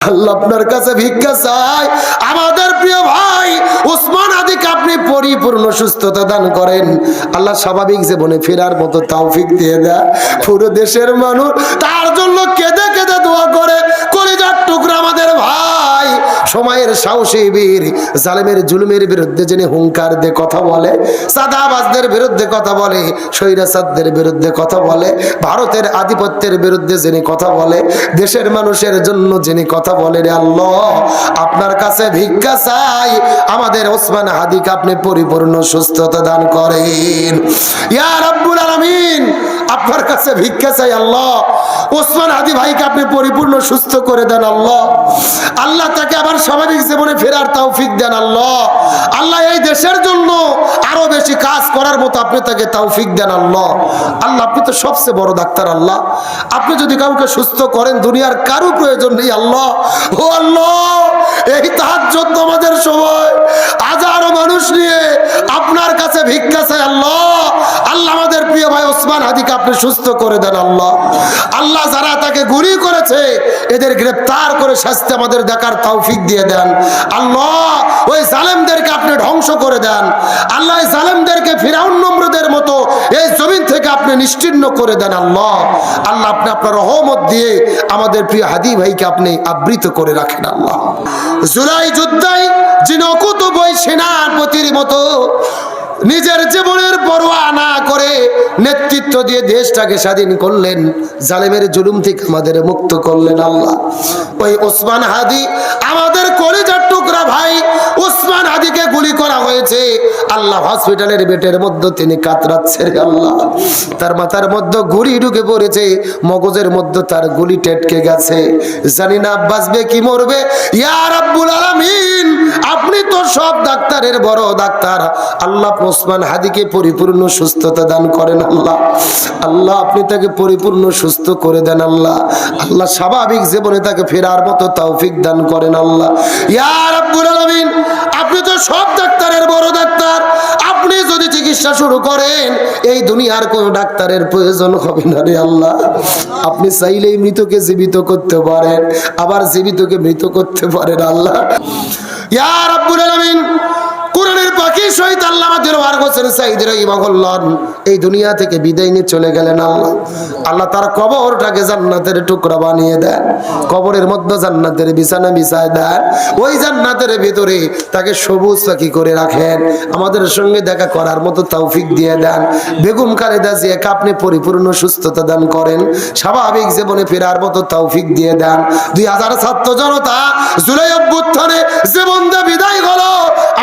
আল্লাহ আপনার কাছে ভিক্ষা চাই, আমাদের প্রিয় ভাই ওসমান হাদিকে আপনি পরিপূর্ণ সুস্থতা দান করেন। আল্লাহ স্বাভাবিক জীবনে ফেরার মতো তৌফিক দিয়ে দেয়। পুরো দেশের মানুষ তার জন্য কেঁদে কেঁদে দোয়া করে। কলিজার টুকরা আমাদের ভাই, সময়ের সাহসী বীর, জালেমের জুলুমের বিরুদ্ধে যিনি হুঙ্কার দিয়ে কথা বলে, সাদাবাজদের বিরুদ্ধে কথা বলে, স্বৈরাচারদের বিরুদ্ধে কথা বলে, ভারতের আধিপত্যের বিরুদ্ধে যিনি কথা বলে, দেশের মানুষের জন্য যিনি কথা বলে, রে আল্লাহ আপনার কাছে ভিক্ষা চাই, আমাদের ওসমান হাদিকে আপনি পরিপূর্ণ সুস্থতা দান করেন। ইয়া রাব্বুল আলামিন, আপনার কাছে ভিক্ষা চাই আল্লাহ, ওসমান হাদি ভাইকে আপনি পরিপূর্ণ সুস্থ করে দেন আল্লাহ। আল্লাহ তাকে আবার স্বাভাবিক জীবনে ফেরার তৌফিক দেন আল্লাহ। আল্লাহ এই দেশের জন্য আরো বেশি কাজ করার মতো আপনি তাকে তৌফিক দেন আল্লাহ। আল্লাহ আপনি তো সবচেয়ে বড় ডাক্তার আল্লাহ, আপনি যদি কাউকে সুস্থ করেন দুনিয়ার কারো প্রয়োজন নেই আল্লাহ। ও আল্লাহ, এই তাহাজ্জুদ নামাজের সময় হাজারো মানুষ নিয়ে আপনার কাছে ভিক্ষা চাই আল্লাহ। আল্লাহ আমাদের প্রিয় ভাই ওসমান হাদিকে আপনি সুস্থ করে দেন আল্লাহ। আল্লাহ যারা তাকে গুলি করেছে এদের গ্রেফতার করে শাস্তি আমাদের দেখার তৌফিক দিয়ে দেন আল্লাহ। ওই জালেমদেরকে আপনি ধ্বংস করে দেন আল্লাহ। এই জালেমদেরকে ফিরাউন নমরুদের মতো এই জমিন থেকে আপনি নিশ্চিহ্ন করে দেন আল্লাহ। আল্লাহ আপনি আপনার রহমত দিয়ে আমাদের প্রিয় হাদি ভাইকে আপনি আবৃত করে রাখেন আল্লাহ। জুলাই যুদ্ধে যিনি অকুতোভয় সেনাপতির মতো নিজের জীবনের পরোয়া না করে নেতৃত্ব দিয়ে দেশটাকে স্বাধীন করলেন, জালেমের জুলুম থেকে আমাদের মুক্ত করলেন আল্লাহ। ওই ওসমান হাদি আমাদের কলিজার টুকরা ভাই, ওসমান হাদিকে গুলি করা হয়েছে আল্লাহ। হসপিটালের বেডের মধ্যে তিনি কাতরাচ্ছে রে আল্লাহ। তার মাথার মধ্যে গুলি ঢুকে পড়েছে, মগজের মধ্যে তার গুলি টেটকে গেছে, জানি না বাঁচবে কি মরবে। ইয়া রাব্বুল আলামিন, আপনি তো সব ডাক্তারের বড় ডাক্তার আল্লাহ। ওসমান হাদিকে পরিপূর্ণ সুস্থতা দান করেন আল্লাহ। আল্লাহ আপনি তাকে পরিপূর্ণ সুস্থ করে দেন আল্লাহ। আল্লাহ স্বাভাবিক জীবনে তাকে ফেরার মতো তৌফিক দান করেন আল্লাহ। ইয়া রাব্বুল আলামিন, আপনি তো সব ডাক্তারের বড় ডাক্তার, আপনি যদি চিকিৎসা শুরু করেন এই দুনিয়ার কোন ডাক্তারের প্রয়োজন হবে না রে আল্লাহ। আপনি চাইলেই মৃতকে জীবিত করতে পারেন, আবার জীবিতকে মৃত করতে পারেন আল্লাহ। ইয়া রাব্বুল আলামিন, কোরআনের পাখি শহীদ আল্লামা দিলওয়ার হোসেন সাঈদী রাহিমাহুল্লাহ এই দুনিয়া থেকে বিদায় নিয়ে চলে গেলেন আল্লাহ। আল্লাহ তার কবরটাকে জান্নাতের টুকরা বানিয়ে দেন, কবরের মধ্যে জান্নাতের বিছানা বিছায় দেন, ওই জান্নাতের ভিতরে তাকে সবুজ পাখি করে রাখেন। আমাদের সঙ্গে দেখা করার মতো তৌফিক দিয়ে দেন। বেগম খালেদা জিয়াকে আপনি পরিপূর্ণ সুস্থতা দান করেন, স্বাভাবিক জীবনে ফেরার মতো তৌফিক দিয়ে দেন। 2000 ছাত্র জনতা জুলাই অভ্যুত্থানে জীবন দিয়ে বিদায় হলো,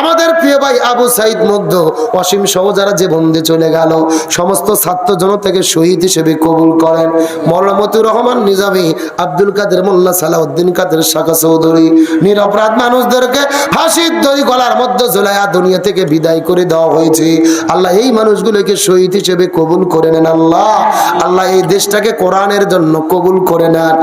আমাদের প্রিয় ভাই আবু সাইদ মুগ্ধ, অসীম সহ যারা জীবন দিয়ে চলে গেল, সমস্ত ছাত্র জনতাকে শহীদ হিসেবে কবুল করেন। মাওলানা মতিউর রহমান নিজামী, আব্দুল কাদের মোল্লা, সালাউদ্দিন কাদের শাখা চৌধুরী, নিরপরাধ মানুষদেরকে ফাঁসির দড়ি গলার মধ্যে ঝুলাইয়া দুনিয়া থেকে বিদায় করে দেওয়া হয়েছে। আল্লাহ এই মানুষগুলোকে শহীদ হিসেবে কবুল করে নেন আল্লাহ। আল্লাহ এই দেশটাকে কোরআনের জন্য কবুল করে নেন।